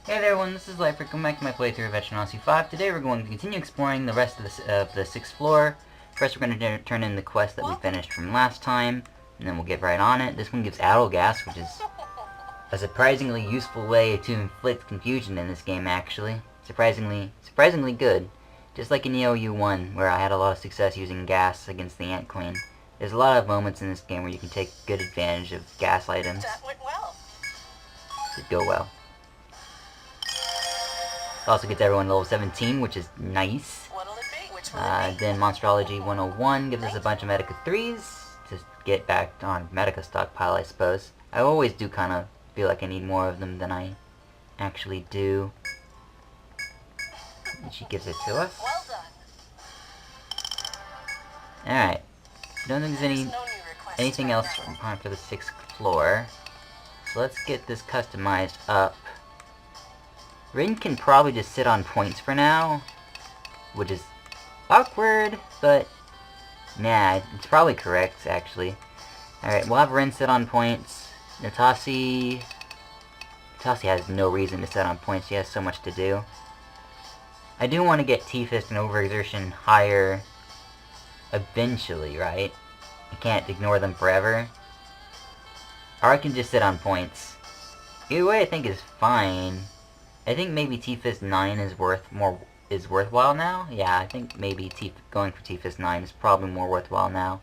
Hey there everyone, this is Life. Welcome back to my playthrough of Etrian Odyssey 5. Today we're going to continue exploring the rest of the 6th floor. First we're going to turn in the quest that we finished from last time, and then we'll get right on it. This one gives Adel Gas, which is a surprisingly useful way to inflict confusion in this game, actually. Surprisingly good. Just like in EOU1, where I had a lot of success using gas against the Ant Queen. There's a lot of moments in this game where you can take good advantage of gas items. That went well. Did go well. Also gets everyone level 17, which is nice. What'll it be? Which will it be? Then Monsterology 101 gives us a bunch of Medica 3s to get back on Medica stockpile, I suppose. I always do kind of feel like I need more of them than I actually do. And she gives it to us. Well done. Alright. Don't think there's No new requests anything right else now. for the 6th floor. So let's get this customized up. Rin can probably just sit on points for now, which is awkward, but nah, it's probably correct, actually. Alright, we'll have Rin sit on points. Natasi has no reason to sit on points, she has so much to do. I do want to get T-Fist and Overexertion higher eventually, right? I can't ignore them forever. Or I can just sit on points. Either way I think is fine. I think maybe T-Fist 9 is worthwhile now. Yeah, I think maybe going for T-Fist 9 is probably more worthwhile now.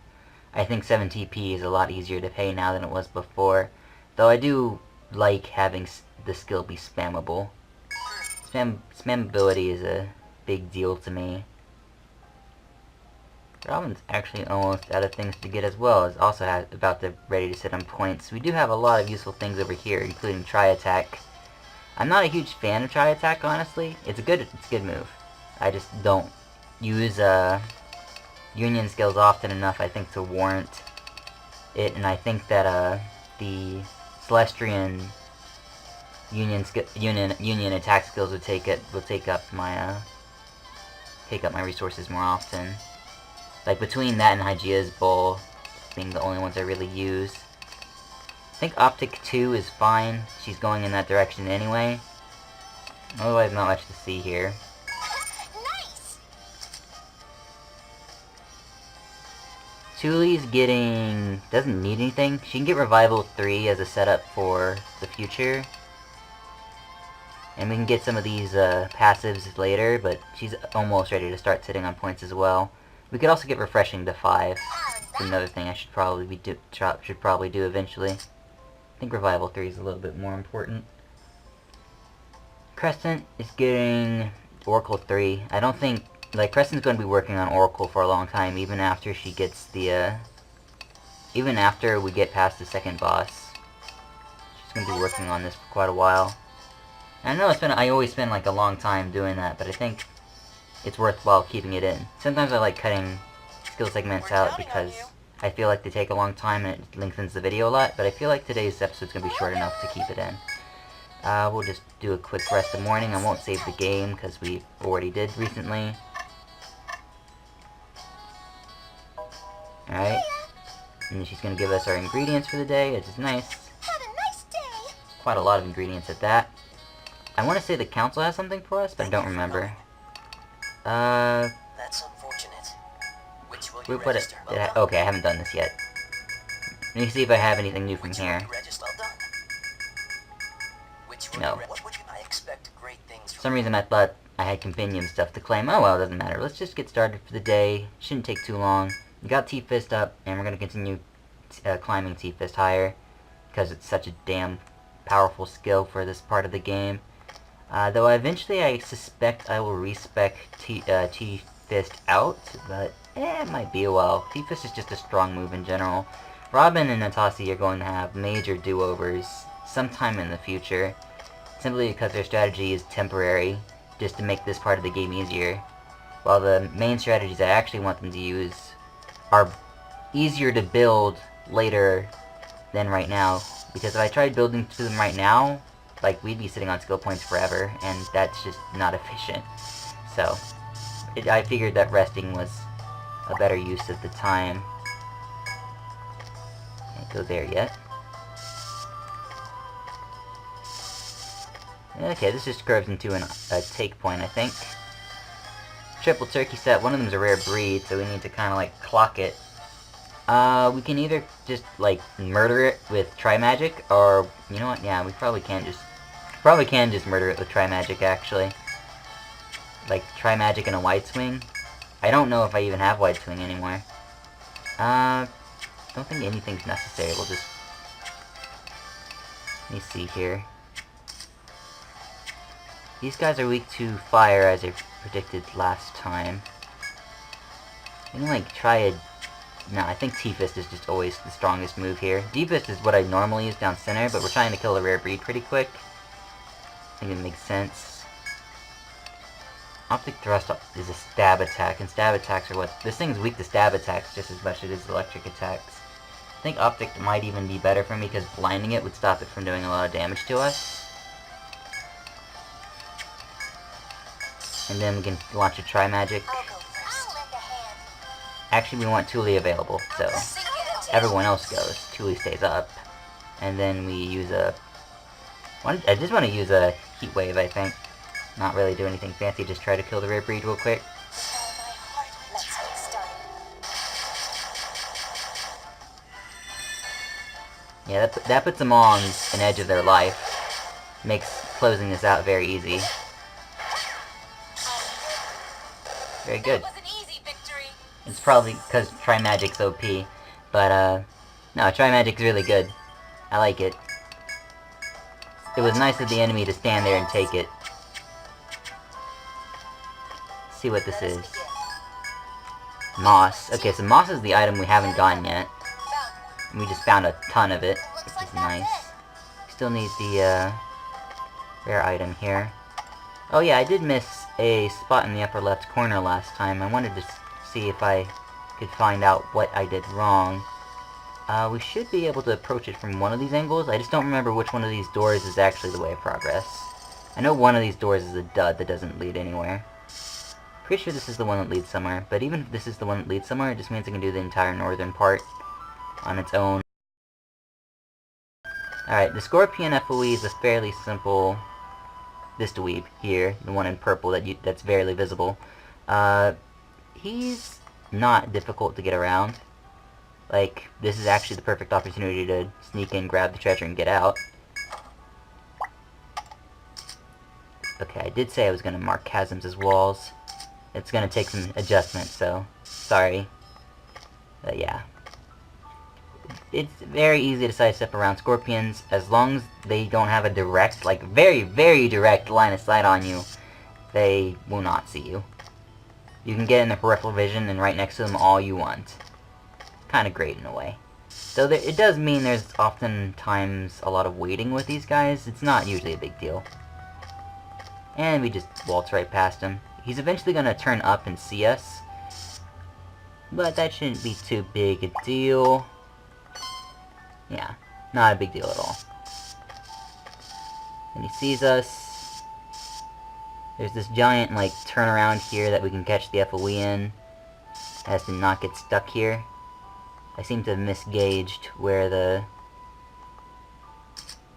I think 7 TP is a lot easier to pay now than it was before. Though I do like having the skill be spammable. Spammability is a big deal to me. Robin's actually almost out of things to get as well. Is also ready to sit on points. We do have a lot of useful things over here, including Tri-Attack. I'm not a huge fan of Tri-Attack, honestly. It's a good move. I just don't use Union skills often enough, I think, to warrant it, and I think that the Celestrian Union attack skills will take up my resources more often. Like between that and Hygeia's Bowl being the only ones I really use. I think Optic 2 is fine. She's going in that direction anyway. Otherwise, not much to see here. Nice. Thuli's doesn't need anything. She can get Revival 3 as a setup for the future. And we can get some of these passives later, but she's almost ready to start sitting on points as well. We could also get Refreshing to 5. It's another thing I should probably do eventually. I think Revival 3 is a little bit more important. Crescent is getting Oracle 3. I don't think... Crescent's going to be working on Oracle for a long time, even after she gets the, even after we get past the second boss. She's going to be working on this for quite a while. And I know I always spend, a long time doing that, but I think it's worthwhile keeping it in. Sometimes I like cutting skill segments out because I feel like they take a long time and it lengthens the video a lot, but I feel like today's episode's going to be short enough to keep it in. We'll just do a quick rest of the morning. I won't save the game because we already did recently. Alright. And then she's going to give us our ingredients for the day, which is nice. Have a nice day. Quite a lot of ingredients at that. I want to say the council has something for us, but I don't remember. That's unfortunate. Which will you register? Okay, I haven't done this yet. Let me see if I have anything new from here. No. I expect great things For some reason I thought I had compendium stuff to claim. Oh well, it doesn't matter. Let's just get started for the day. Shouldn't take too long. We got T-Fist up, and we're going to continue climbing T-Fist higher, because it's such a damn powerful skill for this part of the game. Though eventually I suspect I will respec T-Fist out, but it might be a while. T-Fist is just a strong move in general. Robin and Natasi are going to have major do-overs sometime in the future, simply because their strategy is temporary, just to make this part of the game easier. While the main strategies I actually want them to use are easier to build later than right now, because if I tried building to them right now, we'd be sitting on skill points forever, and that's just not efficient. So, I figured that resting was a better use of the time. Can't go there yet. Okay, this just curves into a take point, I think. Triple turkey set. One of them's a rare breed, so we need to kind of like clock it. We can either just like murder it with Tri-Magic, or you know what? Yeah, we probably can just murder it with Tri-Magic actually. Like Tri-Magic and a Wide Swing. I don't know if I even have Wide Swing anymore. Don't think anything's necessary. We'll just... Let me see here. These guys are weak to fire, as I predicted last time. We can, like, try a... No, I think T-Fist is just always the strongest move here. D-Fist is what I normally use down center, but we're trying to kill a rare breed pretty quick. I think it makes sense. Optic Thrust is a stab attack, and stab attacks are what... This thing's weak to stab attacks just as much as it is electric attacks. I think Optic might even be better for me, because blinding it would stop it from doing a lot of damage to us. And then we can launch a Tri-Magic. Actually, we want Thule available, so everyone else goes. Thule stays up. And then we use a... I just want to use a Heat Wave, I think. Not really do anything fancy, just try to kill the rare breed real quick. Yeah, that puts them all on an edge of their life. Makes closing this out very easy. Very good. It's probably because Tri-Magic's OP, but no, Tri-Magic's really good. I like it. It was nice of the enemy to stand there and take it. Let's see what this is. Moss. Okay, so Moss is the item we haven't gotten yet. We just found a ton of it, which is nice. Still need the rare item here. Oh yeah, I did miss a spot in the upper left corner last time. I wanted to see if I could find out what I did wrong. We should be able to approach it from one of these angles. I just don't remember which one of these doors is actually the way of progress. I know one of these doors is a dud that doesn't lead anywhere. Pretty sure this is the one that leads somewhere, but even if this is the one that leads somewhere, it just means I can do the entire northern part on its own. Alright, the Scorpion FOE is a fairly simple... This dweeb here, the one in purple that's barely visible. He's not difficult to get around. Like, this is actually the perfect opportunity to sneak in, grab the treasure, and get out. Okay, I did say I was going to mark chasms as walls. It's going to take some adjustment, so sorry. But yeah. It's very easy to sidestep around scorpions, as long as they don't have a direct, like very, very direct line of sight on you, they will not see you. You can get in their peripheral vision and right next to them all you want. Kind of great in a way. So it does mean there's oftentimes a lot of waiting with these guys. It's not usually a big deal. And we just waltz right past him. He's eventually going to turn up and see us, but that shouldn't be too big a deal. Yeah, not a big deal at all. And he sees us. There's this giant, like, turnaround here that we can catch the FOE in. Has to not get stuck here. I seem to have misgauged where the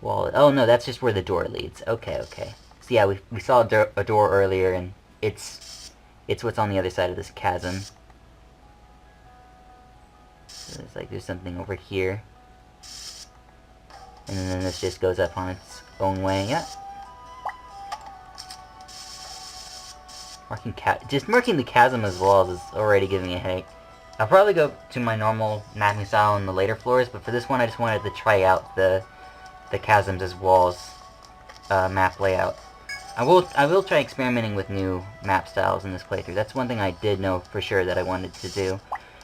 wall... Oh, no, that's just where the door leads. Okay, okay. So yeah, we saw a door earlier, and it's what's on the other side of this chasm. So it's like there's something over here. And then this just goes up on its own way. Yeah. Just marking the chasm as walls is already giving me a headache. I'll probably go to my normal mapping style on the later floors, but for this one I just wanted to try out the chasms as walls map layout. I will try experimenting with new map styles in this playthrough. That's one thing I did know for sure that I wanted to do.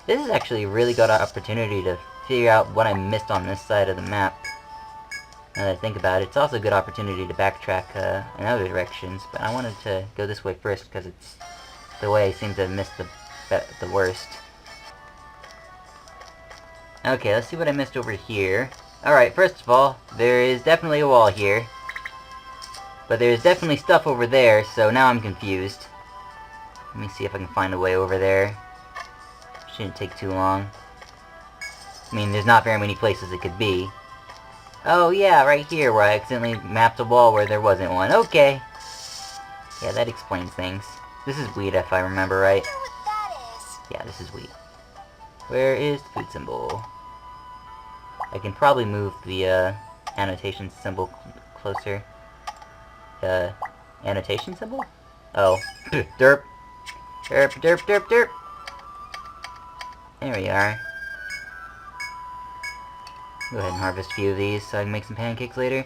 This is actually a really good opportunity to figure out what I missed on this side of the map. Now that I think about it, it's also a good opportunity to backtrack in other directions, but I wanted to go this way first because it's the way I seem to have missed the worst. Okay, let's see what I missed over here. Alright, first of all, there is definitely a wall here. But there's definitely stuff over there, so now I'm confused. Let me see if I can find a way over there. Shouldn't take too long. I mean, there's not very many places it could be. Oh yeah, right here where I accidentally mapped a wall where there wasn't one. Okay. Yeah, that explains things. This is wheat if I remember right. I wonder what that is. Yeah, this is wheat. Where is the food symbol? I can probably move the annotation symbol closer. Annotation symbol? Oh. Derp. Derp, derp, derp, derp. There we are. Go ahead and harvest a few of these so I can make some pancakes later.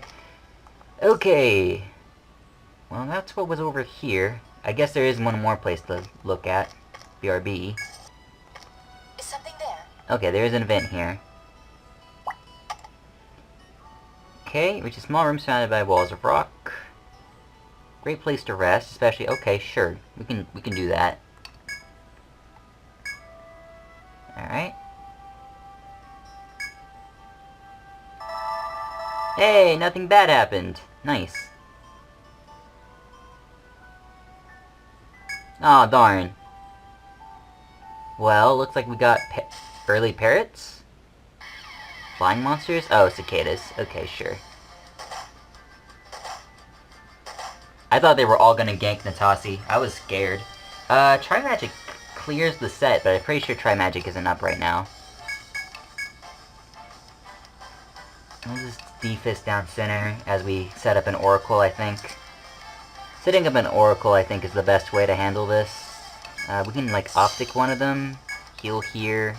Okay. Well, that's what was over here. I guess there is one more place to look at. BRB. Is something there? Okay, there is an event here. Okay, reach a small room surrounded by walls of rock. Great place to rest, especially... Okay, sure. We can do that. Alright. Hey, nothing bad happened. Nice. Aw, oh, darn. Well, looks like we got early parrots? Flying monsters? Oh, cicadas. Okay, sure. I thought they were all gonna gank Natasi. I was scared. Tri-Magic clears the set, but I'm pretty sure Tri-Magic isn't up right now. I'll just defist down center as we set up an Oracle, I think. Setting up an Oracle, I think, is the best way to handle this. We can, like, Optic one of them, heal here,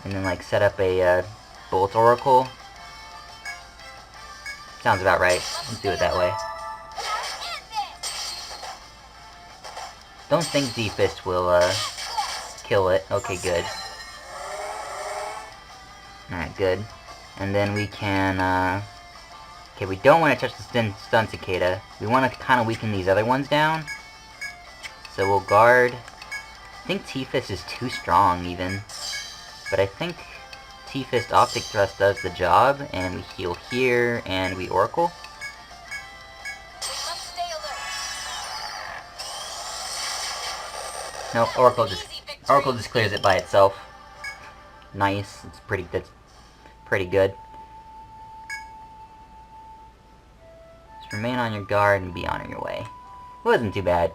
and then, like, set up a, Bolt Oracle. Sounds about right. Let's do it that way. Don't think defist will, kill it. Okay, good. Alright, good. And then we can, okay, we don't want to touch the stun cicada. We want to kind of weaken these other ones down. So we'll guard. I think T-Fist is too strong, even. But I think T-Fist Optic Thrust does the job, and we heal here, and we Oracle. No, Oracle just clears it by itself. Nice. That's pretty good. Just remain on your guard and be on your way. It wasn't too bad.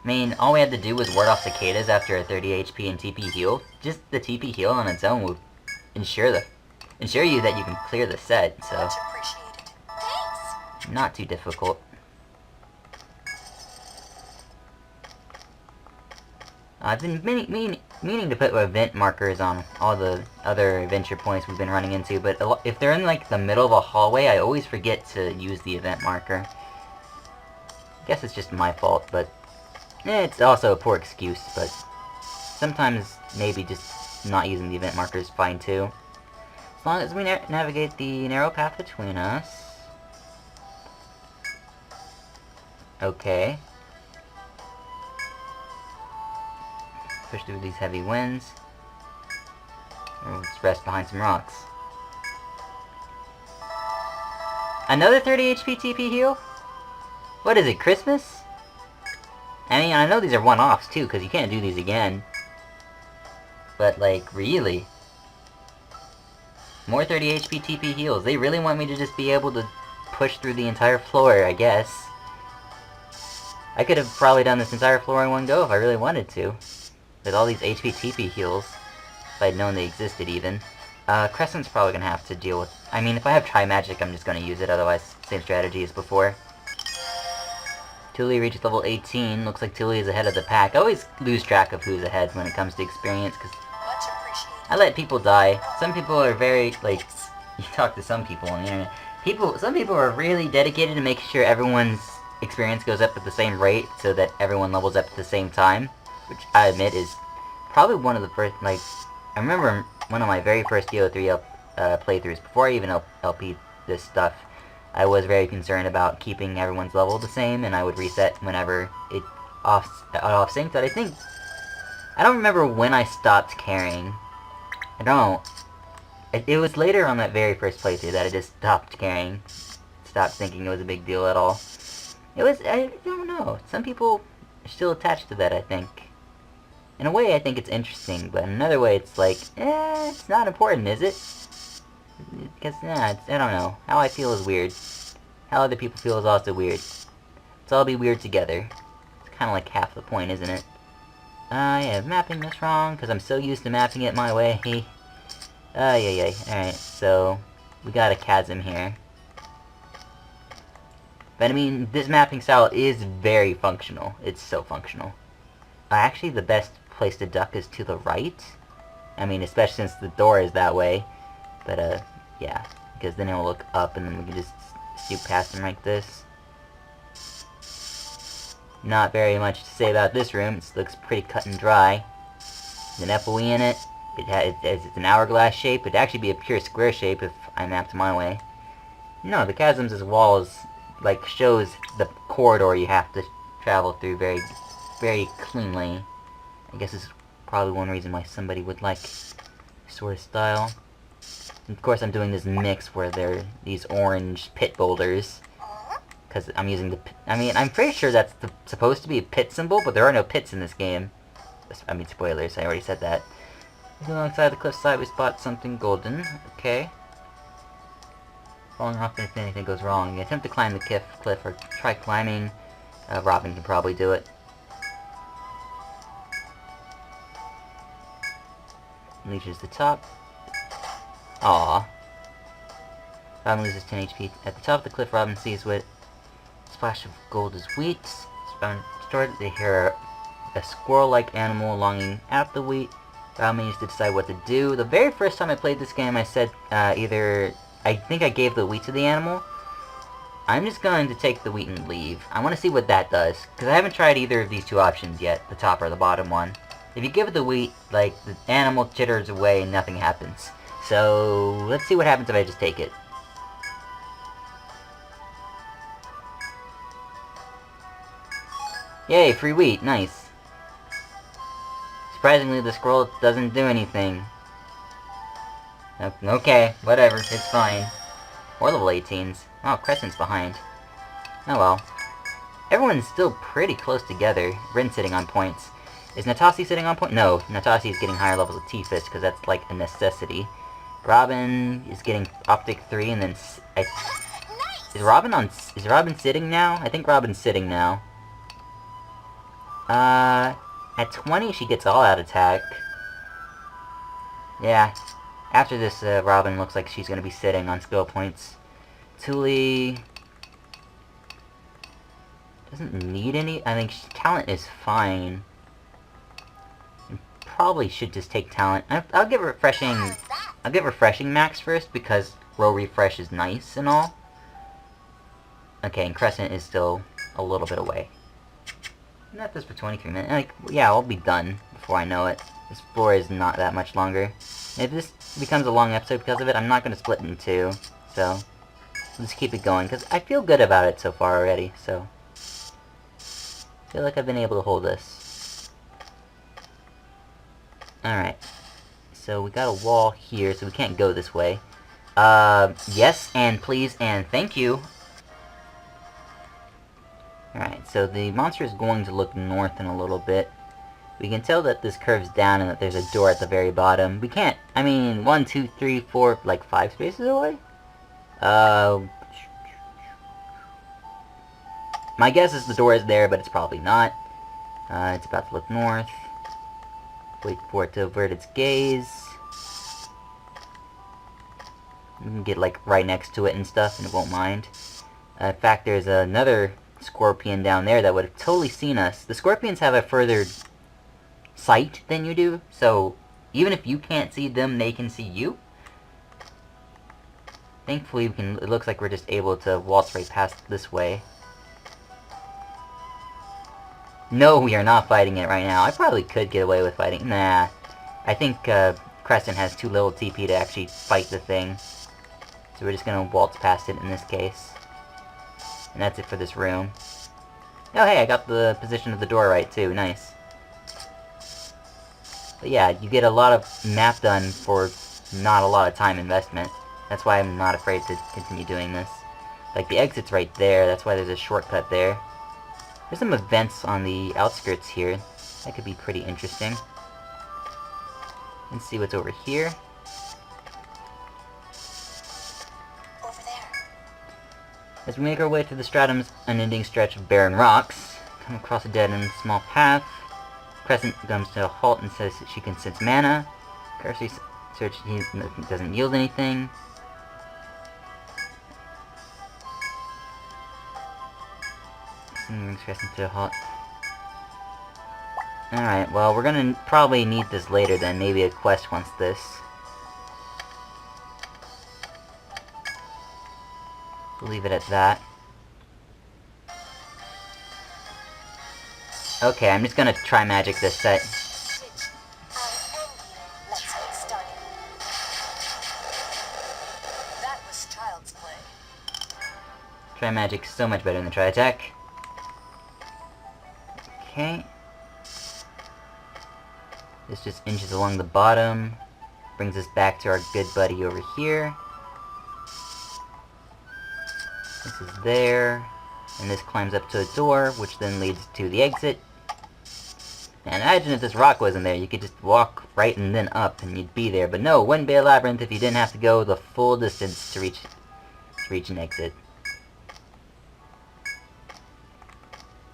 I mean, all we had to do was ward off cicadas after a 30 HP and TP heal. Just the TP heal on its own will ensure you that you can clear the set, so... Much appreciated. Thanks! Not too difficult. I've been meaning to put event markers on all the other adventure points we've been running into, but if they're in, like, the middle of a hallway, I always forget to use the event marker. I guess it's just my fault, but... it's also a poor excuse, but... sometimes, maybe just not using the event marker is fine, too. As long as we navigate the narrow path between us... Okay. Push through these heavy winds. Or let's rest behind some rocks. Another 30 HP TP heal? What is it, Christmas? I mean, I know these are one-offs too, because you can't do these again. But, like, really? More 30 HP TP heals. They really want me to just be able to push through the entire floor, I guess. I could have probably done this entire floor in one go if I really wanted to. With all these HP TP heals. If I'd known they existed, even. Crescent's probably gonna have to deal with... I mean, if I have Tri-Magic, I'm just gonna use it, otherwise, same strategy as before. Tuli reached level 18. Looks like Tuli is ahead of the pack. I always lose track of who's ahead when it comes to experience, because I let people die. Some people are very, like... You talk to some people on the internet. Some people are really dedicated to making sure everyone's experience goes up at the same rate, so that everyone levels up at the same time. Which I admit is probably one of the first, like... I remember one of my very first DO3 playthroughs, before I even LP'd this stuff, I was very concerned about keeping everyone's level the same, and I would reset whenever it off-synced. But I don't remember when I stopped caring. I don't. It was later on that very first playthrough that I just stopped caring. Stopped thinking it was a big deal at all. I don't know. Some people are still attached to that, I think. In a way, I think it's interesting, but in another way, it's like, it's not important, is it? Because, I don't know. How I feel is weird. How other people feel is also weird. Let's all be weird together. It's kind of like half the point, isn't it? Yeah, mapping this wrong, because I'm so used to mapping it my way. Yeah. Alright, so we got a chasm here. But I mean, this mapping style is very functional. It's so functional. Actually, the best place to duck is to the right. I mean, especially since the door is that way. But, yeah. Because then it'll look up and then we can just shoot past him like this. Not very much to say about this room. It looks pretty cut and dry. There's an FOE in it. It's an hourglass shape. It'd actually be a pure square shape if I mapped my way. No, the chasms as walls, like, shows the corridor you have to travel through very, very cleanly. I guess it's probably one reason why somebody would like this sort of style. And of course I'm doing this mix where they're these orange pit boulders. Because I'm using the... I mean, I'm pretty sure that's supposed to be a pit symbol, but there are no pits in this game. I mean, spoilers, I already said that. Alongside the cliffside, we spot something golden. Okay. Falling off if anything goes wrong. You attempt to climb the cliff or try climbing. Robin can probably do it. Reaches the top. Aww. Robin loses 10 HP. At the top of the cliff, Robin sees what splash of gold is wheat. Stored, they hear a squirrel-like animal longing at the wheat. Robin needs to decide what to do. The very first time I played this game, I said either... I think I gave the wheat to the animal. I'm just going to take the wheat and leave. I want to see what that does, because I haven't tried either of these two options yet, the top or the bottom one. If you give it the wheat, like, the animal chitters away and nothing happens. So, let's see what happens if I just take it. Yay, free wheat, nice. Surprisingly, the scroll doesn't do anything. Okay, whatever, it's fine. Or level 18s. Oh, Crescent's behind. Oh well. Everyone's still pretty close together. Rin's sitting on points. Is Natasi sitting on point? No, Natasi is getting higher levels of T-Fist, because that's like a necessity. Robin is getting Optic 3, and then... Is Robin sitting now? I think Robin's sitting now. At 20, she gets all-out attack. Yeah. After this, Robin looks like she's gonna be sitting on skill points. Tuli... doesn't need any... I think talent is fine. Probably should just take talent. I'll get refreshing... I'll get refreshing max first, because row refresh is nice and all. Okay, and Crescent is still a little bit away. Not this for 23 minutes. Like, yeah, I'll be done before I know it. This floor is not that much longer. If this becomes a long episode because of it, I'm not going to split it in two. So, let's keep it going, because I feel good about it so far already, so... I feel like I've been able to hold this. Alright. So, we got a wall here, so we can't go this way. Yes, and please, and thank you. Alright, so the monster is going to look north in a little bit. We can tell that this curves down and that there's a door at the very bottom. We can't, I mean, 1, 2, 3, 4, like 5 spaces away? My guess is the door is there, but it's probably not. It's about to look north. Wait for it to avert its gaze. We can get, like, right next to it and stuff, and it won't mind. In fact, there's another scorpion down there that would have totally seen us. The scorpions have a further sight than you do, so even if you can't see them, they can see you. Thankfully, it looks like we're just able to waltz right past this way. No, we are not fighting it right now. I probably could get away with fighting. Nah. I think Crescent has too little TP to actually fight the thing. So we're just gonna waltz past it in this case. And that's it for this room. Oh hey, I got the position of the door right too, nice. But yeah, you get a lot of map done for not a lot of time investment. That's why I'm not afraid to continue doing this. Like, the exit's right there, that's why there's a shortcut there. There's some events on the outskirts here. That could be pretty interesting. Let's see what's over here. As we make our way through the stratum's unending stretch of barren rocks, come across a dead-end small path. Crescent comes to a halt and says that she can sense mana. Cursory search doesn't yield anything. Brings Crescent to a halt. Alright, well, we're gonna probably need this later then. Maybe a quest wants this. We'll leave it at that. Okay, I'm just gonna try magic this set. Let's get started. That was child's play. Try magic so much better than try attack. Okay. This just inches along the bottom. Brings us back to our good buddy over here. This is there. And this climbs up to a door, which then leads to the exit. And imagine if this rock wasn't there, you could just walk right and then up and you'd be there. But no, it wouldn't be a labyrinth if you didn't have to go the full distance to reach an exit.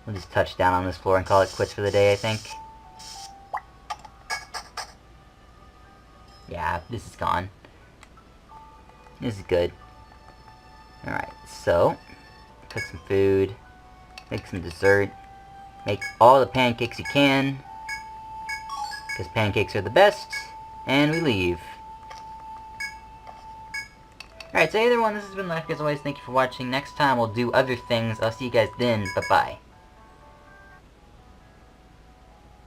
We'll just touch down on this floor and call it quits for the day, I think. Yeah, this is gone. This is good. Alright, so, cook some food, make some dessert, make all the pancakes you can, because pancakes are the best, and we leave. Alright, so hey everyone, this has been Life as always. Thank you for watching. Next time we'll do other things. I'll see you guys then. Bye-bye.